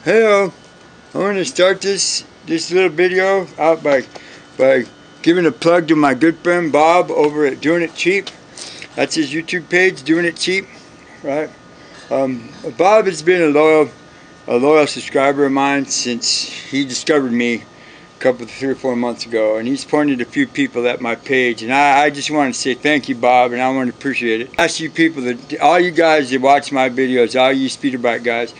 Hello, I want to start this little video out by giving a plug to my good friend Bob over at Doing It Cheap. That's his YouTube page, Doing It Cheap, right? Bob has been a loyal subscriber of mine since he discovered me a couple, 3 or 4 months ago, and he's pointed a few people at my page, and I just want to say thank you, Bob, and I want to appreciate it. I ask you people, all you guys that watch my videos, all you speeder bike guys,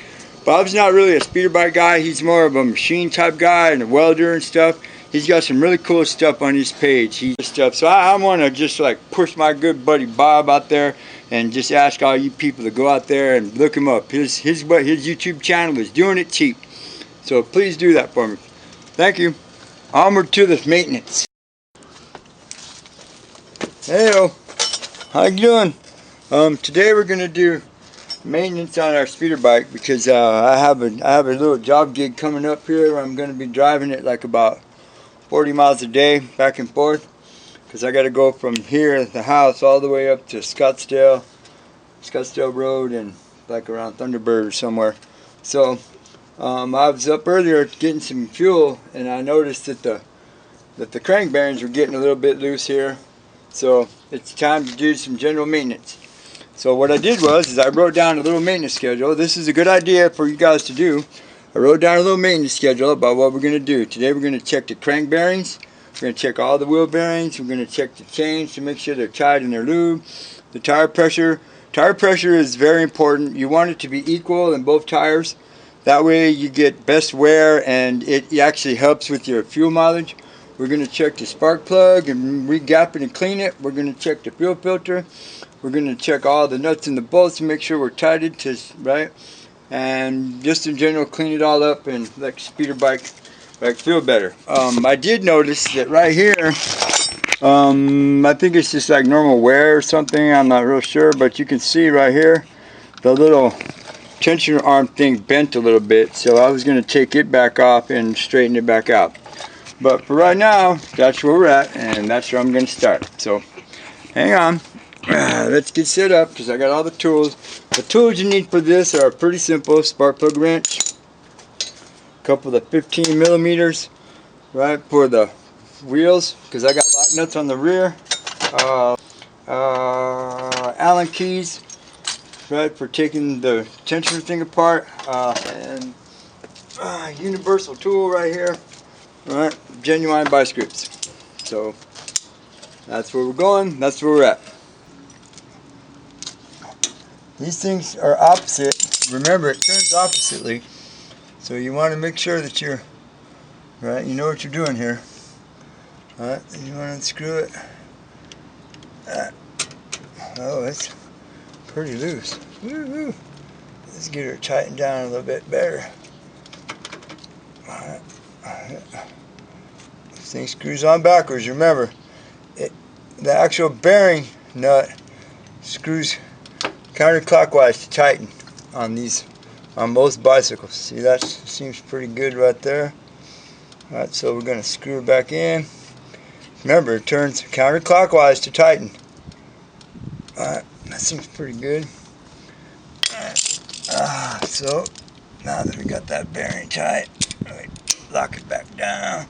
Bob's not really a speeder bike guy. He's more of a machine type guy and a welder and stuff. He's got some really cool stuff on his page. So I want to just like push my good buddy Bob out there and just ask all you people to go out there and look him up. His YouTube channel is Doing It Cheap. So please do that for me. Thank you. Onward to the maintenance. Hey, how you doing? Today we're gonna do maintenance on our speeder bike because I have a little job gig coming up here where I'm going to be driving it like about 40 miles a day back and forth, because I got to go from here at the house all the way up to Scottsdale Road and like around Thunderbird or somewhere. So I was up earlier getting some fuel, and I noticed that the crank bearings were getting a little bit loose here, so it's time to do some general maintenance. So what I did was I wrote down a little maintenance schedule. This is a good idea for you guys to do. I wrote down a little maintenance schedule about what we're going to do. Today we're going to check the crank bearings. We're going to check all the wheel bearings. We're going to check the chains to make sure they're tied and they're lubed. The tire pressure. Tire pressure is very important. You want it to be equal in both tires. That way you get best wear, and it actually helps with your fuel mileage. We're going to check the spark plug and re-gap it and clean it. We're going to check the fuel filter. We're going to check all the nuts and the bolts to make sure we're tighted to right, and just in general clean it all up and let speeder bike feel better. I did notice that right here, I think it's just like normal wear or something. I'm not real sure, but you can see right here the little tensioner arm thing bent a little bit. So I was going to take it back off and straighten it back out. But for right now, that's where we're at, and that's where I'm going to start. So hang on. Let's get set up because I got all the tools. The tools you need for this are pretty simple. Spark plug wrench, a couple of 15 millimeters, right, for the wheels because I got lock nuts on the rear. Allen keys, right, for taking the tensioner thing apart, and universal tool right here, right, genuine bice grips. So that's where we're going. That's where we're at. These things are opposite. Remember, it turns oppositely. So you want to make sure that you're, right, you know what you're doing here. Alright, you want to unscrew it. Oh, it's pretty loose. Woo-hoo. Let's get her tightened down a little bit better. Alright. This thing screws on backwards. Remember, the actual bearing nut screws counterclockwise to tighten on most bicycles. See, that seems pretty good right there. Alright, so we're going to screw it back in. Remember, it turns counterclockwise to tighten. Alright, that seems pretty good. So now that we got that bearing tight, lock it back down.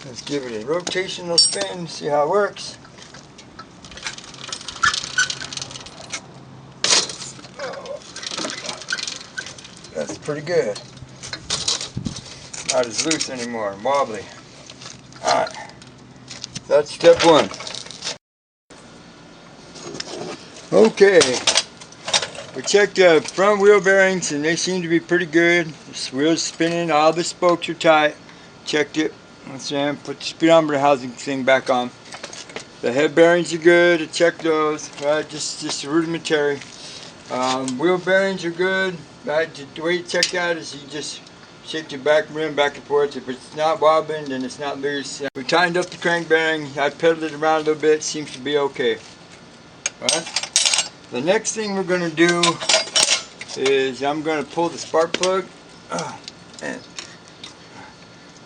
Let's give it a rotational spin, see how it works. That's pretty good. Not as loose anymore, wobbly. Alright, that's step one. Okay, we checked the front wheel bearings and they seem to be pretty good. The wheel's spinning, all the spokes are tight. Checked it. Let's put the speedometer housing thing back on. The head bearings are good. I checked those. Right, just rudimentary. Wheel bearings are good. Right, the way you check that is you just shake your back rim back and forth. If it's not wobbling, then it's not loose. We tightened up the crank bearing. I pedaled it around a little bit. Seems to be okay. Alright. The next thing we're going to do is I'm going to pull the spark plug and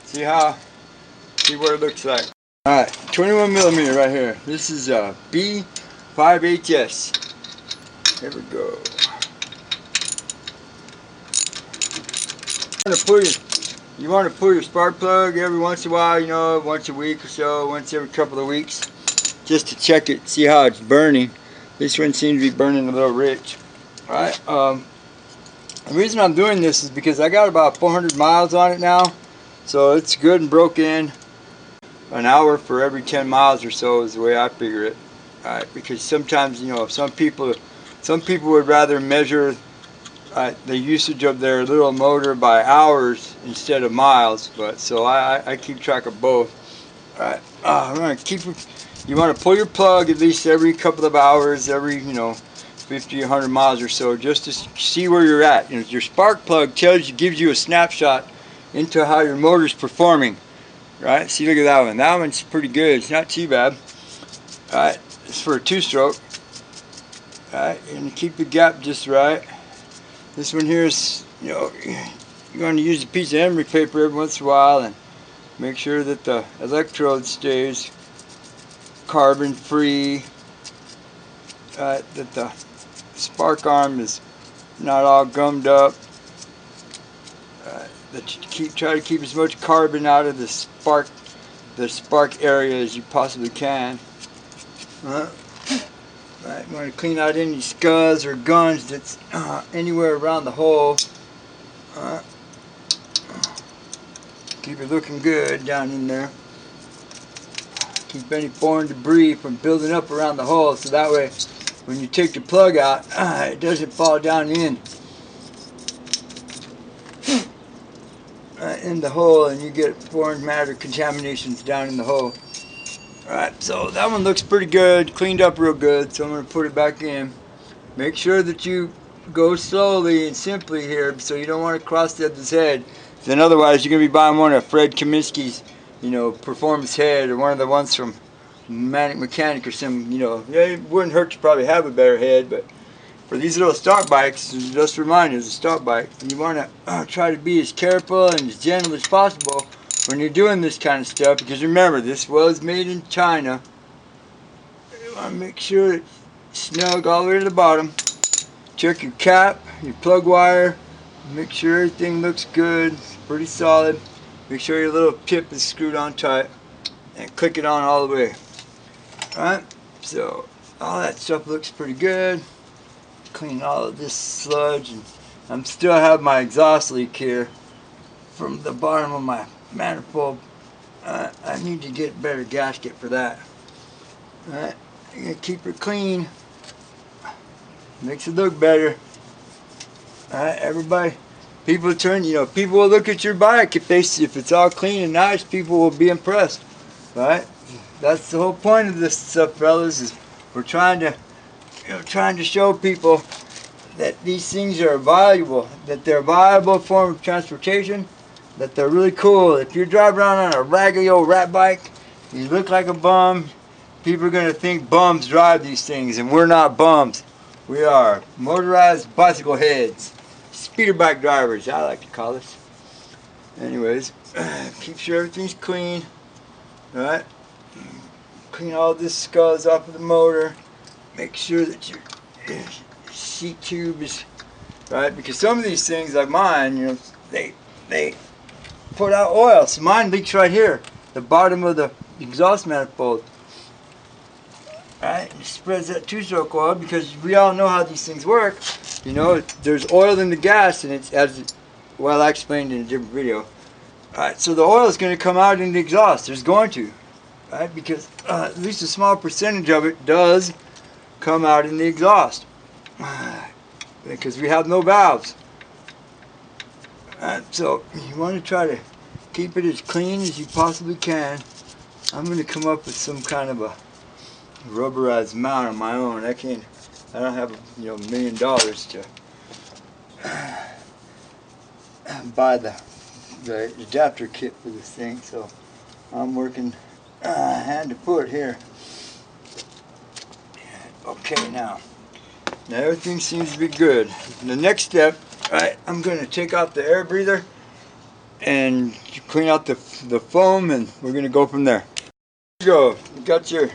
see what it looks like. Alright, 21 millimeter right here. This is a B5HS. Here we go. You want to pull your spark plug every once in a while, you know, once a week or so, once every couple of weeks, just to check it, see how it's burning. This one seems to be burning a little rich. Alright, the reason I'm doing this is because I got about 400 miles on it now, so it's good and broke in. An hour for every 10 miles or so is the way I figure it. Alright, because sometimes, you know, some people would rather measure the usage of their little motor by hours instead of miles, but so I keep track of both. Alright, I'm gonna you want to pull your plug at least every couple of hours, every 50, 100 miles or so, just to see where you're at. You know, your spark plug gives you a snapshot into how your motor's performing. Right? See, look at that one. That one's pretty good. It's not too bad. Alright, it's for a 2-stroke. Alright, and keep the gap just right. This one here is, you're going to use a piece of emery paper every once in a while and make sure that the electrode stays carbon free. That the spark arm is not all gummed up. That you try to keep as much carbon out of the spark area as you possibly can. Right, you want to clean out any scuds or guns that's anywhere around the hole. Keep it looking good down in there. Keep any foreign debris from building up around the hole, so that way when you take the plug out, it doesn't fall down in the hole and you get foreign matter contaminations down in the hole. Alright, so that one looks pretty good, cleaned up real good, so I'm going to put it back in. Make sure that you go slowly and simply here, so you don't want to cross the other's head. Then otherwise you're going to be buying one of Fred Kaminsky's, performance head, or one of the ones from Manic Mechanic or some, it wouldn't hurt to probably have a better head, but for these little stock bikes, just a reminder, it's a stock bike, and you want to try to be as careful and as gentle as possible when you're doing this kind of stuff, because remember, this was made in China. You want to make sure it's snug all the way to the bottom. Check your cap, your plug wire, make sure everything looks good, it's pretty solid. Make sure your little tip is screwed on tight, and click it on all the way. Alright, so all that stuff looks pretty good. Clean all of this sludge, and I'm still have my exhaust leak here from the bottom of my manifold. I need to get a better gasket for that. Alright, you're gonna keep it clean. Makes it look better. Alright, everybody. People will look at your bike if it's all clean and nice. People will be impressed. Right? That's the whole point of this stuff, fellas. Is we're trying to show people that these things are valuable, that they're a viable form of transportation, that they're really cool. If you drive around on a raggedy old rat bike, you look like a bum, people are going to think bums drive these things, and we're not bums. We are motorized bicycle heads, speeder bike drivers, I like to call us. Anyways, keep sure everything's clean. Alright, clean all this scuds off of the motor. Make sure that your seat tube is right, because some of these things like mine, they put out oil. So mine leaks right here, the bottom of the exhaust manifold. Alright, it spreads that 2-stroke oil, because we all know how these things work. There's oil in the gas, and it's I explained in a different video. Alright, so the oil is going to come out in the exhaust. There's going to, right? Because at least a small percentage of it does come out in the exhaust, because we have no valves. So you want to try to keep it as clean as you possibly can. I'm going to come up with some kind of a rubberized mount on my own. I don't have $1 million to buy the adapter kit for this thing, so I'm working hand to foot here. Okay, now everything seems to be good. The next step, I'm going to take out the air breather and clean out the foam, and we're going to go from there. Here you go. You got your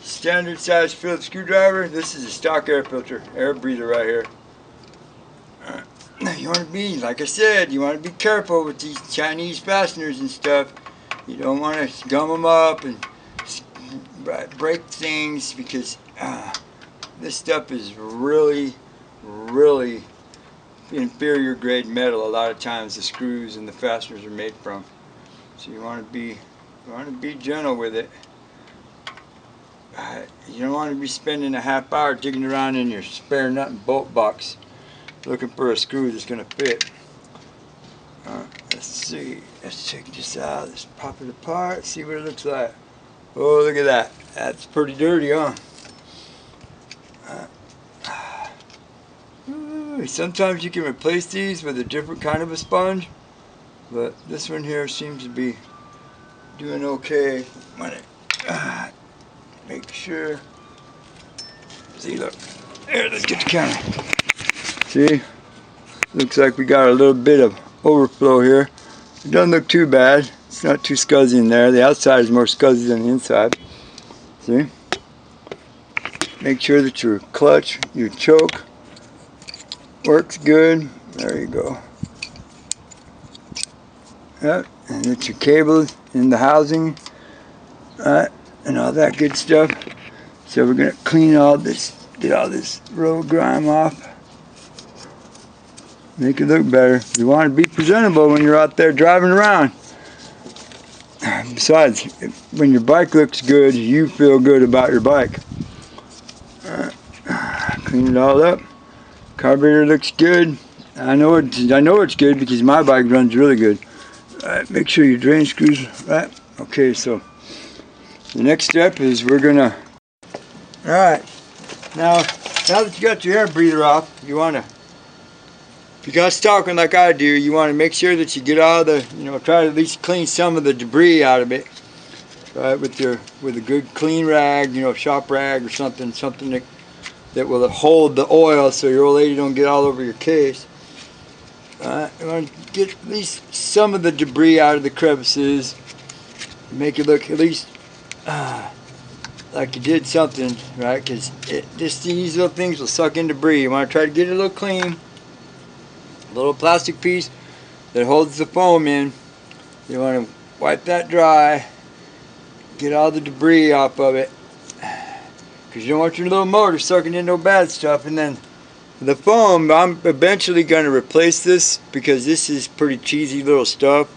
standard size Phillips screwdriver. This is a stock air filter, air breather right here. you want to be, like I said, you want to be careful with these Chinese fasteners and stuff. You don't want to gum them up and break things, because this stuff is really, really inferior grade metal. A lot of times the screws and the fasteners are made from. So you want to be gentle with it. You don't want to be spending a half hour digging around in your spare nut and bolt box looking for a screw that's going to fit. Let's see. Let's take this out. Let's pop it apart. See what it looks like. Oh, look at that. That's pretty dirty, huh? Sometimes you can replace these with a different kind of a sponge, but this one here seems to be doing okay. Make sure. See, look. There, let's get the counter. See? Looks like we got a little bit of overflow here. It doesn't look too bad. It's not too scuzzy in there. The outside is more scuzzy than the inside. See? Make sure that your clutch, your choke, works good. There you go. Yep. And that your cable in the housing, and all that good stuff. So we're gonna clean all this, get all this road grime off. Make it look better. You want to be presentable when you're out there driving around. Besides, when your bike looks good, you feel good about your bike. Clean it all up. Carburetor looks good. I know it's good because my bike runs really good. Make sure your drain screws right. Okay, so the next step is we're gonna. All right. Now that you got your air breather off, if you got stocking like I do, you want to make sure that you get all the, try to at least clean some of the debris out of it, right? With a good clean rag, shop rag or something that will hold the oil so your old lady don't get all over your case. You want to get at least some of the debris out of the crevices, make it look at least like you did something, right? Because these little things will suck in debris. You want to try to get it a little clean. A little plastic piece that holds the foam in. You want to wipe that dry, get all the debris off of it, because you don't want your little motor sucking in no bad stuff. And then the foam, I'm eventually going to replace this because this is pretty cheesy little stuff,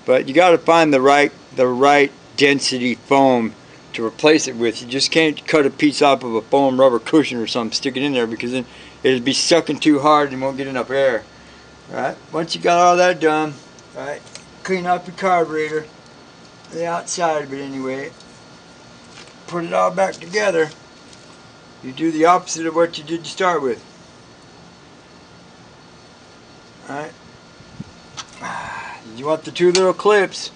but you got to find the right density foam to replace it with. You just can't cut a piece off of a foam rubber cushion or something, stick it in there, because then it'll be sucking too hard and you won't get enough air. Right, once you got all that done, right, clean up your carburetor, the outside of it anyway, put it all back together. You do the opposite of what you did to start with. Alright, you want the two little clips,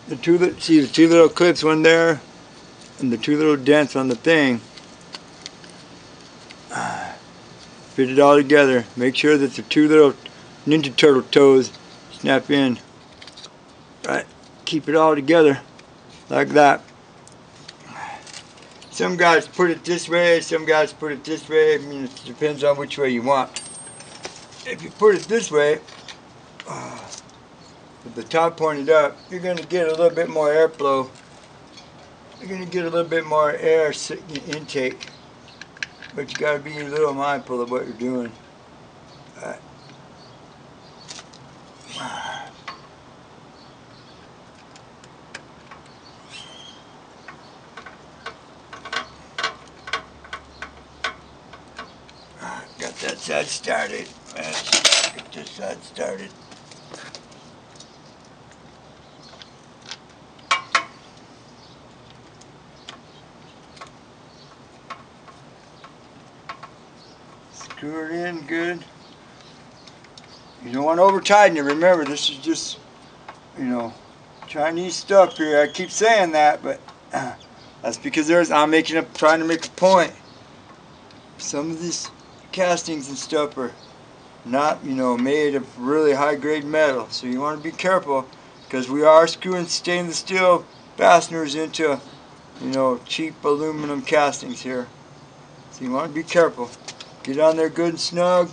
the two little clips, one there, and the two little dents on the thing. Fit it all together. Make sure that the two little Ninja Turtle toes snap in. Right. Keep it all together like that. Some guys put it this way, some guys put it this way. I mean, it depends on which way you want. If you put it this way, with the top pointed up, you're going to get a little bit more airflow. You're going to get a little bit more air intake. But you got to be a little mindful of what you're doing. Got that side started. Let's get this side started. Screw it in good. You don't want to over tighten it. Remember, this is just, Chinese stuff here. I keep saying that, but that's because I'm trying to make a point. Some of these castings and stuff are not, made of really high grade metal. So you want to be careful, because we are screwing stainless steel fasteners into, cheap aluminum castings here. So you want to be careful. Get on there good and snug.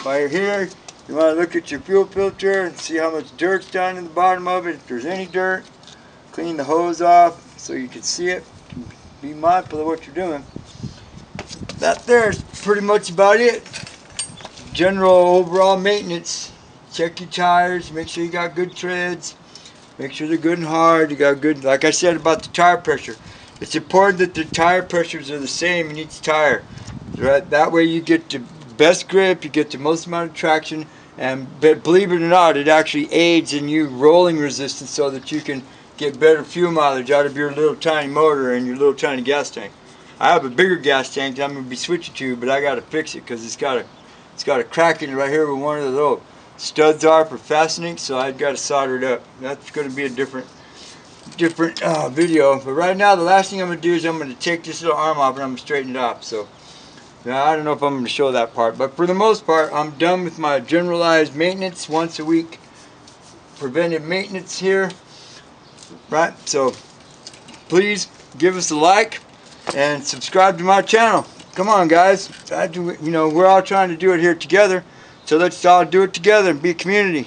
while you're here, you want to look at your fuel filter and see how much dirt's down in the bottom of it. If there's any dirt, clean the hose off so you can see it. Be mindful of what you're doing. That there is pretty much about it. General overall maintenance. Check your tires, make sure you got good treads, make sure they're good and hard. You got good, like I said about the tire pressure. It's important that the tire pressures are the same in each tire. Right? That way you get the best grip, you get the most amount of traction, and believe it or not, it actually aids in you rolling resistance so that you can get better fuel mileage out of your little tiny motor and your little tiny gas tank. I have a bigger gas tank that I'm going to be switching to, but I got to fix it because it's got a crack in it right here where one of the little studs are for fastening, so I've got to solder it up. That's going to be a different video. But right now, the last thing I'm going to do is I'm going to take this little arm off and I'm going to straighten it off. So now I don't know if I'm going to show that part, but for the most part, I'm done with my generalized maintenance once a week. Preventive maintenance here. Right, so please give us a like and subscribe to my channel. Come on, guys. We're all trying to do it here together, so let's all do it together and be a community.